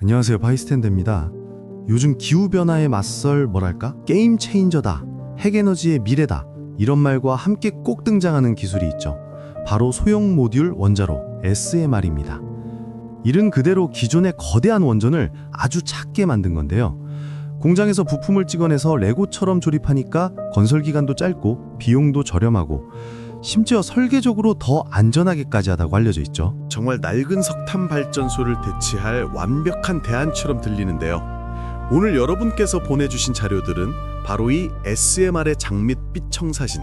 안녕하세요, 바이스탠드입니다. 요즘 기후변화에 맞설 게임 체인저다, 핵에너지의 미래다, 이런 말과 함께 꼭 등장하는 기술이 있죠. 바로 소형 모듈 원자로 SMR입니다. 이른 그대로 기존의 거대한 원전을 아주 작게 만든 건데요. 공장에서 부품을 찍어내서 레고처럼 조립하니까 건설 기간도 짧고 비용도 저렴하고 심지어 설계적으로 더 안전하게까지 하다고 알려져 있죠. 정말 낡은 석탄 발전소를 대체할 완벽한 대안처럼 들리는데요. 오늘 여러분께서 보내주신 자료들은 바로 이 SMR의 장밋빛 청사진,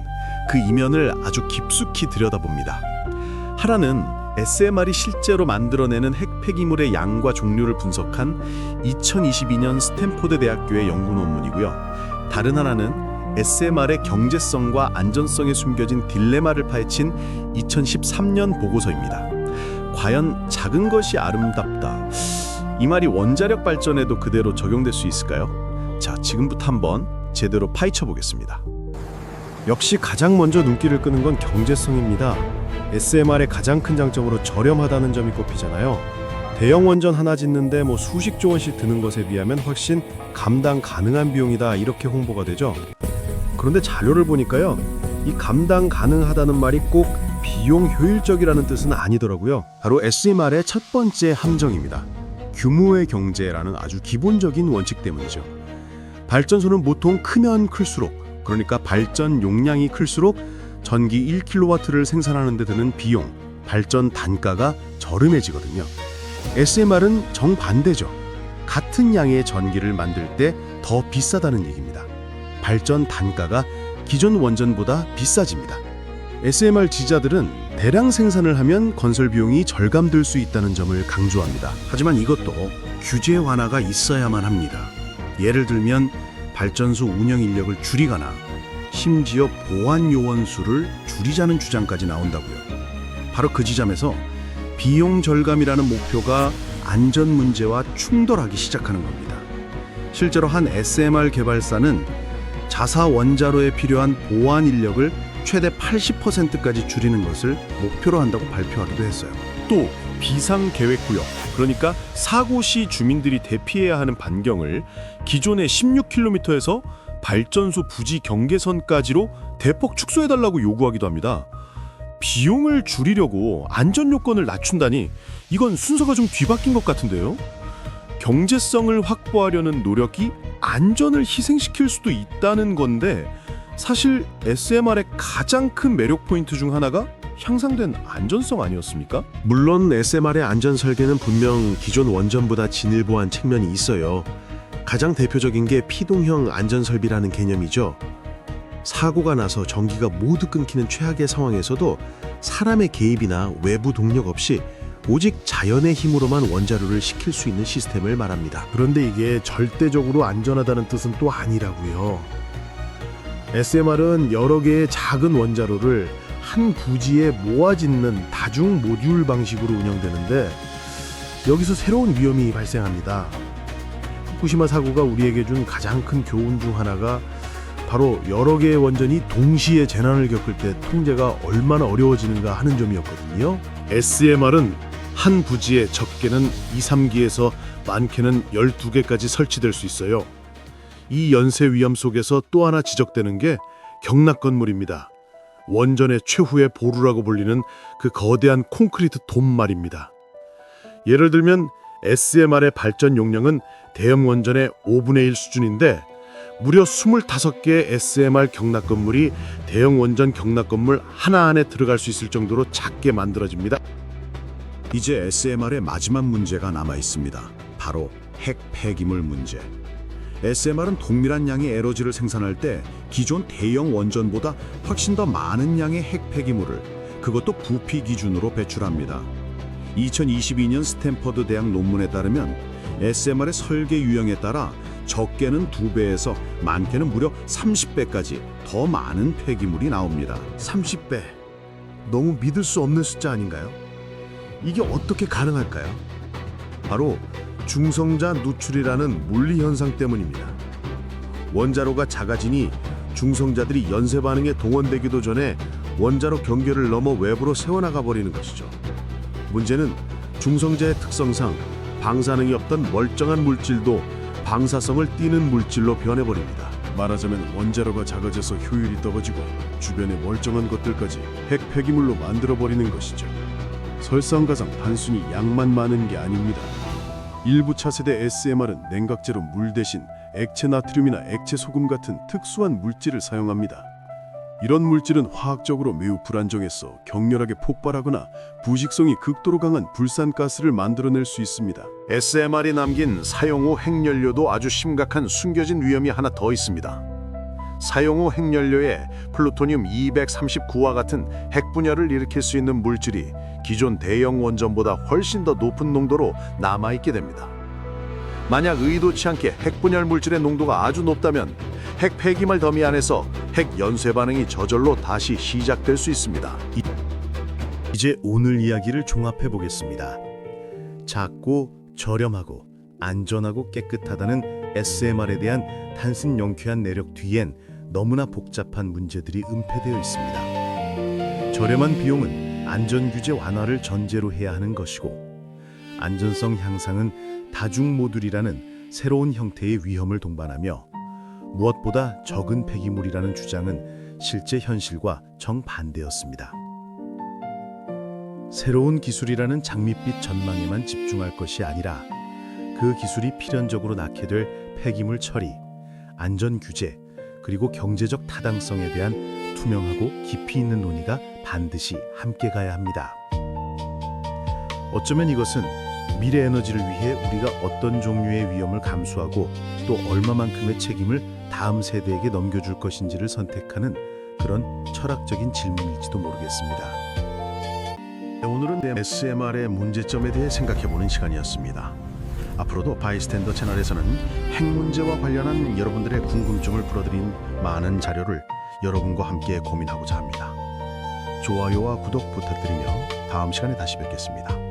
그 이면을 아주 깊숙이 들여다봅니다. 하나는 SMR이 실제로 만들어내는 핵 폐기물의 양과 종류를 분석한 2022년 스탠포드 대학교의 연구 논문이고요. 다른 하나는 SMR의 경제성과 안전성에 숨겨진 딜레마를 파헤친 2013년 보고서입니다. 과연 작은 것이 아름답다, 이 말이 원자력 발전에도 그대로 적용될 수 있을까요? 자, 지금부터 한번 제대로 파헤쳐 보겠습니다. 역시 가장 먼저 눈길을 끄는 건 경제성입니다. SMR의 가장 큰 장점으로 저렴하다는 점이 꼽히잖아요. 대형 원전 하나 짓는데 수십조 원씩 드는 것에 비하면 훨씬 감당 가능한 비용이다, 이렇게 홍보가 되죠. 그런데 자료를 보니까요, 이 감당 가능하다는 말이 꼭 비용 효율적이라는 뜻은 아니더라고요. 바로 SMR의 첫 번째 함정입니다. 규모의 경제라는 아주 기본적인 원칙 때문이죠. 발전소는 보통 크면 클수록, 그러니까 발전 용량이 클수록 전기 1kW를 생산하는 데 드는 비용, 발전 단가가 저렴해지거든요. SMR은 정반대죠. 같은 양의 전기를 만들 때 더 비싸다는 얘기입니다. 발전 단가가 기존 원전보다 비싸집니다. SMR 지자들은 대량 생산을 하면 건설 비용이 절감될 수 있다는 점을 강조합니다. 하지만 이것도 규제 완화가 있어야만 합니다. 예를 들면 발전소 운영 인력을 줄이거나 심지어 보안 요원 수를 줄이자는 주장까지 나온다고요. 바로 그 지점에서 비용 절감이라는 목표가 안전 문제와 충돌하기 시작하는 겁니다. 실제로 한 SMR 개발사는 자사 원자로에 필요한 보안 인력을 최대 80%까지 줄이는 것을 목표로 한다고 발표하기도 했어요. 또 비상계획구역, 그러니까 사고 시 주민들이 대피해야 하는 반경을 기존의 16km에서 발전소 부지 경계선까지로 대폭 축소해달라고 요구하기도 합니다. 비용을 줄이려고 안전 요건을 낮춘다니, 이건 순서가 좀 뒤바뀐 것 같은데요. 경제성을 확보하려는 노력이 안전을 희생시킬 수도 있다는 건데, 사실 SMR의 가장 큰 매력 포인트 중 하나가 향상된 안전성 아니었습니까? 물론 SMR의 안전 설계는 분명 기존 원전보다 진일보한 측면이 있어요. 가장 대표적인 게 피동형 안전 설비라는 개념이죠. 사고가 나서 전기가 모두 끊기는 최악의 상황에서도 사람의 개입이나 외부 동력 없이 오직 자연의 힘으로만 원자로를 식힐 수 있는 시스템을 말합니다. 그런데 이게 절대적으로 안전하다는 뜻은 또 아니라고요. SMR은 여러 개의 작은 원자로를 한 부지에 모아 짓는 다중 모듈 방식으로 운영되는데, 여기서 새로운 위험이 발생합니다. 후쿠시마 사고가 우리에게 준 가장 큰 교훈 중 하나가 바로 여러 개의 원전이 동시에 재난을 겪을 때 통제가 얼마나 어려워지는가 하는 점이었거든요. SMR은 한 부지에 적게는 2, 3기에서 많게는 12개까지 설치될 수 있어요. 이 연쇄 위험 속에서 또 하나 지적되는 게 경락 건물입니다. 원전의 최후의 보루라고 불리는 그 거대한 콘크리트 돔 말입니다. 예를 들면 SMR의 발전 용량은 대형 원전의 5분의 1 수준인데, 무려 25개의 SMR 경락 건물이 대형 원전 경락 건물 하나 안에 들어갈 수 있을 정도로 작게 만들어집니다. 이제 SMR의 마지막 문제가 남아 있습니다. 바로 핵 폐기물 문제. SMR은 동일한 양의 에너지를 생산할 때 기존 대형 원전보다 훨씬 더 많은 양의 핵 폐기물을, 그것도 부피 기준으로 배출합니다. 2022년 스탠퍼드 대학 논문에 따르면 SMR의 설계 유형에 따라 적게는 2배에서 많게는 무려 30배까지 더 많은 폐기물이 나옵니다. 30배. 너무 믿을 수 없는 숫자 아닌가요? 이게 어떻게 가능할까요? 바로 중성자 누출이라는 물리 현상 때문입니다. 원자로가 작아지니 중성자들이 연쇄 반응에 동원되기도 전에 원자로 경계를 넘어 외부로 새어나가 버리는 것이죠. 문제는 중성자의 특성상 방사능이 없던 멀쩡한 물질도 방사성을 띠는 물질로 변해버립니다. 말하자면 원자로가 작아져서 효율이 떨어지고 주변의 멀쩡한 것들까지 핵 폐기물로 만들어버리는 것이죠. 설상가상 단순히 양만 많은 게 아닙니다. 일부 차세대 SMR은 냉각제로 물 대신 액체 나트륨이나 액체 소금 같은 특수한 물질을 사용합니다. 이런 물질은 화학적으로 매우 불안정해서 격렬하게 폭발하거나 부식성이 극도로 강한 불산가스를 만들어낼 수 있습니다. SMR이 남긴 사용 후 핵연료도 아주 심각한 숨겨진 위험이 하나 더 있습니다. 사용 후 핵연료에 플루토늄 239와 같은 핵분열을 일으킬 수 있는 물질이 기존 대형 원전보다 훨씬 더 높은 농도로 남아있게 됩니다. 만약 의도치 않게 핵분열 물질의 농도가 아주 높다면 핵 폐기물 더미 안에서 핵 연쇄 반응이 저절로 다시 시작될 수 있습니다. 이제 오늘 이야기를 종합해 보겠습니다. 작고 저렴하고 안전하고 깨끗하다는 SMR에 대한 단순 명쾌한 내력 뒤엔 너무나 복잡한 문제들이 은폐되어 있습니다. 저렴한 비용은 안전규제 완화를 전제로 해야 하는 것이고, 안전성 향상은 다중 모듈이라는 새로운 형태의 위험을 동반하며, 무엇보다 적은 폐기물이라는 주장은 실제 현실과 정반대였습니다. 새로운 기술이라는 장밋빛 전망에만 집중할 것이 아니라 그 기술이 필연적으로 낳게 될 폐기물 처리, 안전 규제, 그리고 경제적 타당성에 대한 투명하고 깊이 있는 논의가 반드시 함께 가야 합니다. 어쩌면 이것은 미래 에너지를 위해 우리가 어떤 종류의 위험을 감수하고 또 얼마만큼의 책임을 다음 세대에게 넘겨줄 것인지를 선택하는 그런 철학적인 질문일지도 모르겠습니다. 오늘은 SMR의 문제점에 대해 생각해보는 시간이었습니다. 앞으로도 바이스탠더 채널에서는 핵 문제와 관련한 여러분들의 궁금증을 풀어드린 많은 자료를 여러분과 함께 고민하고자 합니다. 좋아요와 구독 부탁드리며 다음 시간에 다시 뵙겠습니다.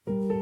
음.